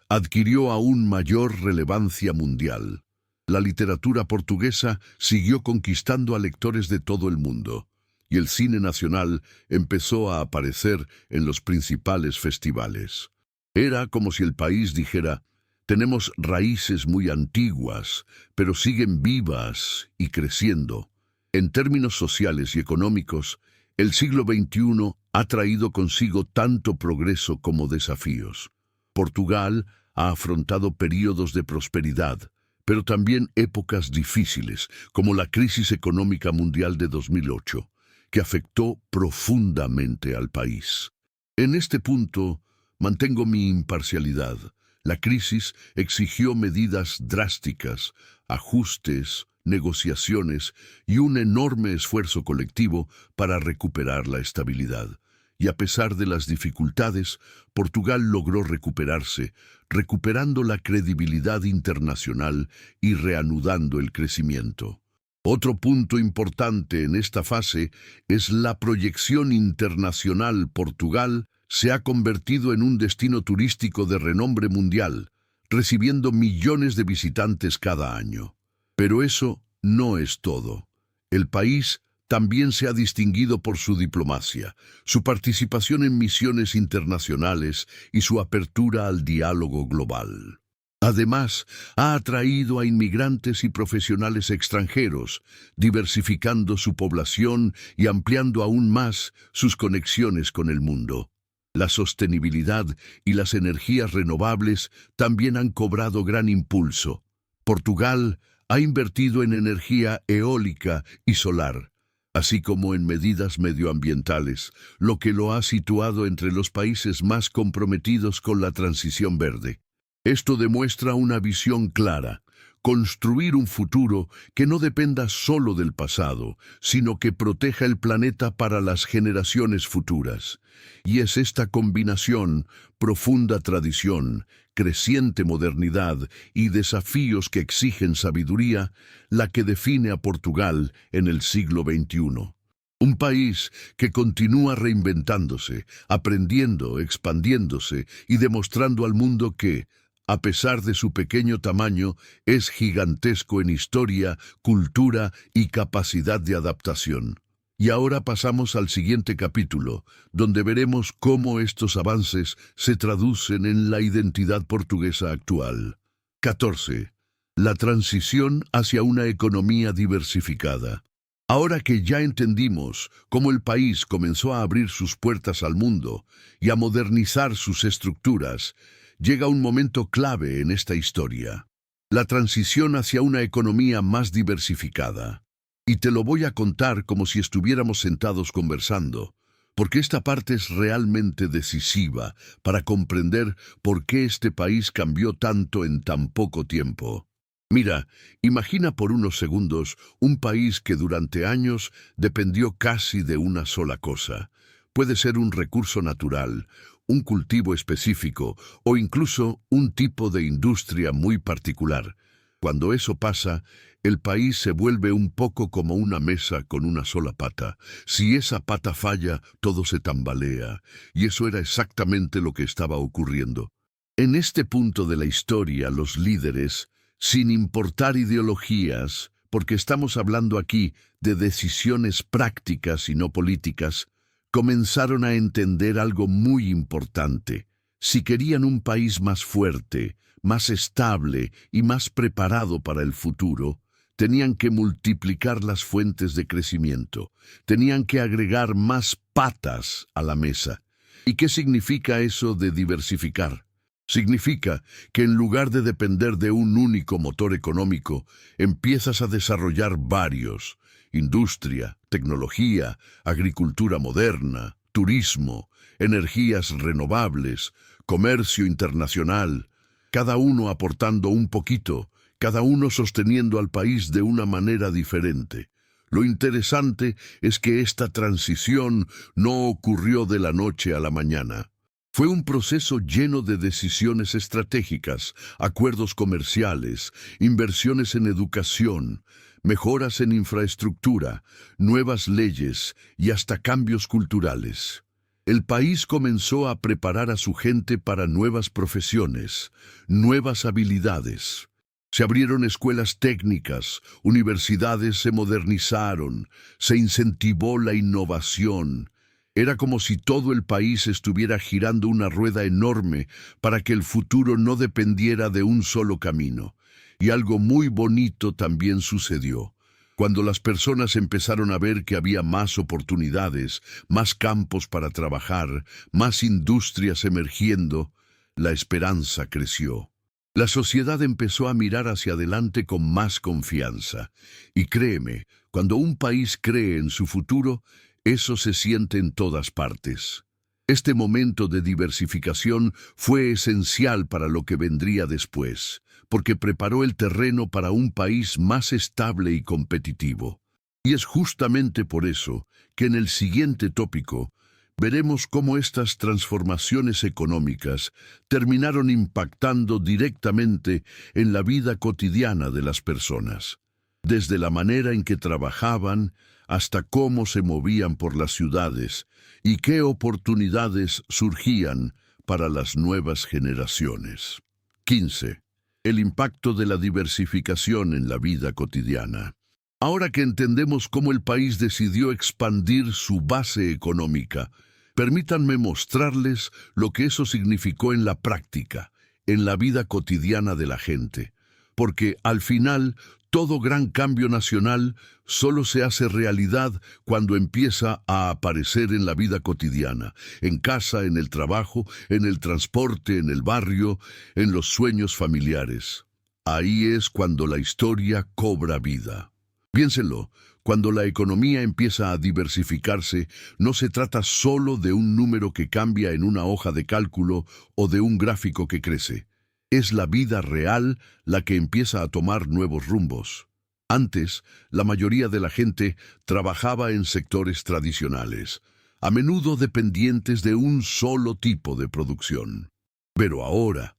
adquirió aún mayor relevancia mundial. La literatura portuguesa siguió conquistando a lectores de todo el mundo, y el cine nacional empezó a aparecer en los principales festivales. Era como si el país dijera: tenemos raíces muy antiguas, pero siguen vivas y creciendo. En términos sociales y económicos, el siglo XXI ha traído consigo tanto progreso como desafíos. Portugal ha afrontado períodos de prosperidad, pero también épocas difíciles, como la crisis económica mundial de 2008, que afectó profundamente al país. En este punto, mantengo mi imparcialidad. La crisis exigió medidas drásticas, ajustes, negociaciones y un enorme esfuerzo colectivo para recuperar la estabilidad. Y a pesar de las dificultades, Portugal logró recuperarse, recuperando la credibilidad internacional y reanudando el crecimiento. Otro punto importante en esta fase es la proyección internacional. Portugal se ha convertido en un destino turístico de renombre mundial, recibiendo millones de visitantes cada año. Pero eso no es todo. El país también se ha distinguido por su diplomacia, su participación en misiones internacionales y su apertura al diálogo global. Además, ha atraído a inmigrantes y profesionales extranjeros, diversificando su población y ampliando aún más sus conexiones con el mundo. La sostenibilidad y las energías renovables también han cobrado gran impulso. Portugal ha invertido en energía eólica y solar, así como en medidas medioambientales, lo que lo ha situado entre los países más comprometidos con la transición verde. Esto demuestra una visión clara: construir un futuro que no dependa solo del pasado, sino que proteja el planeta para las generaciones futuras. Y es esta combinación, profunda tradición, creciente modernidad y desafíos que exigen sabiduría, la que define a Portugal en el siglo XXI. Un país que continúa reinventándose, aprendiendo, expandiéndose y demostrando al mundo que, a pesar de su pequeño tamaño, es gigantesco en historia, cultura y capacidad de adaptación. Y ahora pasamos al siguiente capítulo, donde veremos cómo estos avances se traducen en la identidad portuguesa actual. 14. La transición hacia una economía diversificada. Ahora que ya entendimos cómo el país comenzó a abrir sus puertas al mundo y a modernizar sus estructuras, llega un momento clave en esta historia: la transición hacia una economía más diversificada. Y te lo voy a contar como si estuviéramos sentados conversando, porque esta parte es realmente decisiva para comprender por qué este país cambió tanto en tan poco tiempo. Mira, imagina por unos segundos un país que durante años dependió casi de una sola cosa. Puede ser un recurso natural, un cultivo específico o incluso un tipo de industria muy particular. Cuando eso pasa, el país se vuelve un poco como una mesa con una sola pata. Si esa pata falla, todo se tambalea, y eso era exactamente lo que estaba ocurriendo. En este punto de la historia, los líderes, sin importar ideologías, porque estamos hablando aquí de decisiones prácticas y no políticas, comenzaron a entender algo muy importante. Si querían un país más fuerte, más estable y más preparado para el futuro, tenían que multiplicar las fuentes de crecimiento, tenían que agregar más patas a la mesa. ¿Y qué significa eso de diversificar? Significa que en lugar de depender de un único motor económico, empiezas a desarrollar varios: industria, tecnología, agricultura moderna, turismo, energías renovables, comercio internacional, cada uno aportando un poquito, cada uno sosteniendo al país de una manera diferente. Lo interesante es que esta transición no ocurrió de la noche a la mañana. Fue un proceso lleno de decisiones estratégicas, acuerdos comerciales, inversiones en educación, mejoras en infraestructura, nuevas leyes y hasta cambios culturales. El país comenzó a preparar a su gente para nuevas profesiones, nuevas habilidades. Se abrieron escuelas técnicas, universidades se modernizaron, se incentivó la innovación. Era como si todo el país estuviera girando una rueda enorme para que el futuro no dependiera de un solo camino. Y algo muy bonito también sucedió. Cuando las personas empezaron a ver que había más oportunidades, más campos para trabajar, más industrias emergiendo, la esperanza creció. La sociedad empezó a mirar hacia adelante con más confianza. Y créeme, cuando un país cree en su futuro, eso se siente en todas partes. Este momento de diversificación fue esencial para lo que vendría después, porque preparó el terreno para un país más estable y competitivo. Y es justamente por eso que en el siguiente tópico veremos cómo estas transformaciones económicas terminaron impactando directamente en la vida cotidiana de las personas, desde la manera en que trabajaban hasta cómo se movían por las ciudades y qué oportunidades surgían para las nuevas generaciones. 15. El impacto de la diversificación en la vida cotidiana. Ahora que entendemos cómo el país decidió expandir su base económica, permítanme mostrarles lo que eso significó en la práctica, en la vida cotidiana de la gente. Porque al final, todo gran cambio nacional solo se hace realidad cuando empieza a aparecer en la vida cotidiana, en casa, en el trabajo, en el transporte, en el barrio, en los sueños familiares. Ahí es cuando la historia cobra vida. Piénsenlo, cuando la economía empieza a diversificarse, no se trata solo de un número que cambia en una hoja de cálculo o de un gráfico que crece. Es la vida real la que empieza a tomar nuevos rumbos. Antes, la mayoría de la gente trabajaba en sectores tradicionales, a menudo dependientes de un solo tipo de producción. Pero ahora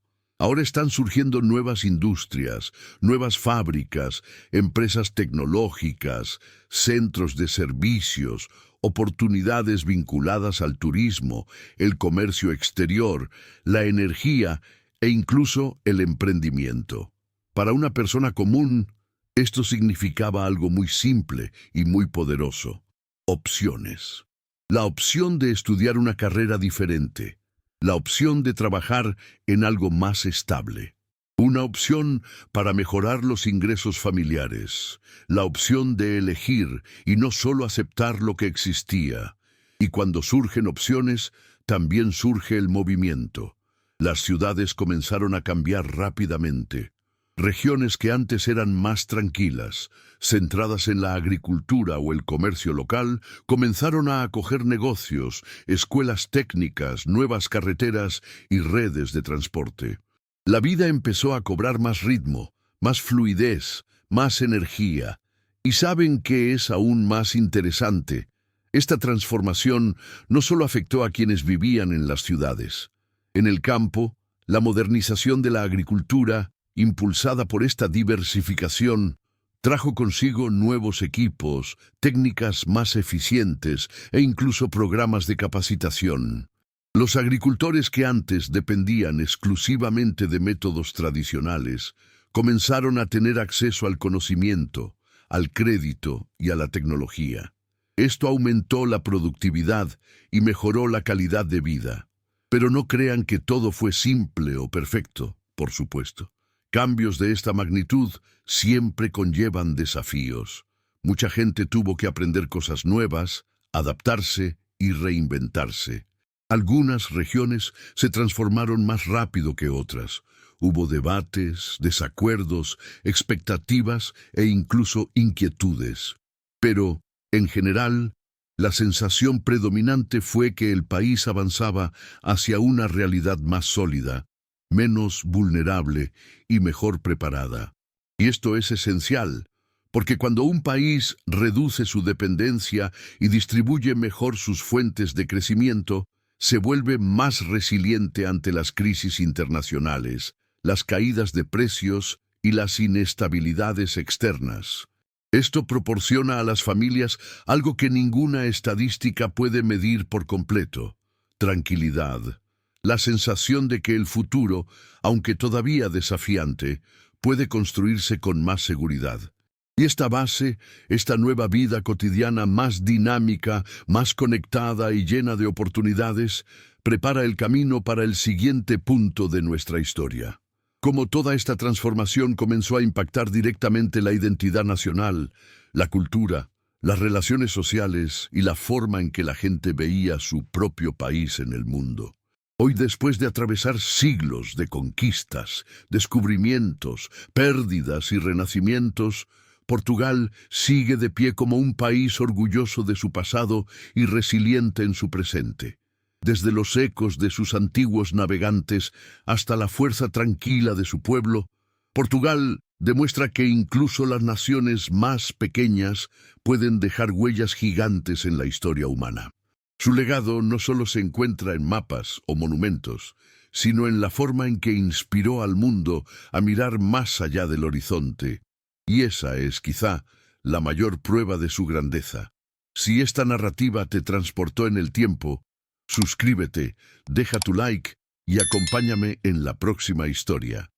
están surgiendo nuevas industrias, nuevas fábricas, empresas tecnológicas, centros de servicios, oportunidades vinculadas al turismo, el comercio exterior, la energía e incluso el emprendimiento. Para una persona común, esto significaba algo muy simple y muy poderoso: opciones. La opción de estudiar una carrera diferente, la opción de trabajar en algo más estable, una opción para mejorar los ingresos familiares, la opción de elegir y no solo aceptar lo que existía. Y cuando surgen opciones, también surge el movimiento. Las ciudades comenzaron a cambiar rápidamente. Regiones que antes eran más tranquilas, centradas en la agricultura o el comercio local, comenzaron a acoger negocios, escuelas técnicas, nuevas carreteras y redes de transporte. La vida empezó a cobrar más ritmo, más fluidez, más energía. ¿Y saben qué es aún más interesante? Esta transformación no solo afectó a quienes vivían en las ciudades. En el campo, la modernización de la agricultura, impulsada por esta diversificación, trajo consigo nuevos equipos, técnicas más eficientes e incluso programas de capacitación. Los agricultores que antes dependían exclusivamente de métodos tradicionales, comenzaron a tener acceso al conocimiento, al crédito y a la tecnología. Esto aumentó la productividad y mejoró la calidad de vida. Pero no crean que todo fue simple o perfecto, por supuesto. Cambios de esta magnitud siempre conllevan desafíos. Mucha gente tuvo que aprender cosas nuevas, adaptarse y reinventarse. Algunas regiones se transformaron más rápido que otras. Hubo debates, desacuerdos, expectativas e incluso inquietudes. Pero, en general, la sensación predominante fue que el país avanzaba hacia una realidad más sólida, menos vulnerable y mejor preparada. Y esto es esencial, porque cuando un país reduce su dependencia y distribuye mejor sus fuentes de crecimiento, se vuelve más resiliente ante las crisis internacionales, las caídas de precios y las inestabilidades externas. Esto proporciona a las familias algo que ninguna estadística puede medir por completo: tranquilidad. La sensación de que el futuro, aunque todavía desafiante, puede construirse con más seguridad. Y esta base, esta nueva vida cotidiana más dinámica, más conectada y llena de oportunidades, prepara el camino para el siguiente punto de nuestra historia. Como toda esta transformación comenzó a impactar directamente la identidad nacional, la cultura, las relaciones sociales y la forma en que la gente veía su propio país en el mundo. Hoy, después de atravesar siglos de conquistas, descubrimientos, pérdidas y renacimientos, Portugal sigue de pie como un país orgulloso de su pasado y resiliente en su presente. Desde los ecos de sus antiguos navegantes hasta la fuerza tranquila de su pueblo, Portugal demuestra que incluso las naciones más pequeñas pueden dejar huellas gigantes en la historia humana. Su legado no solo se encuentra en mapas o monumentos, sino en la forma en que inspiró al mundo a mirar más allá del horizonte. Y esa es, quizá, la mayor prueba de su grandeza. Si esta narrativa te transportó en el tiempo, suscríbete, deja tu like y acompáñame en la próxima historia.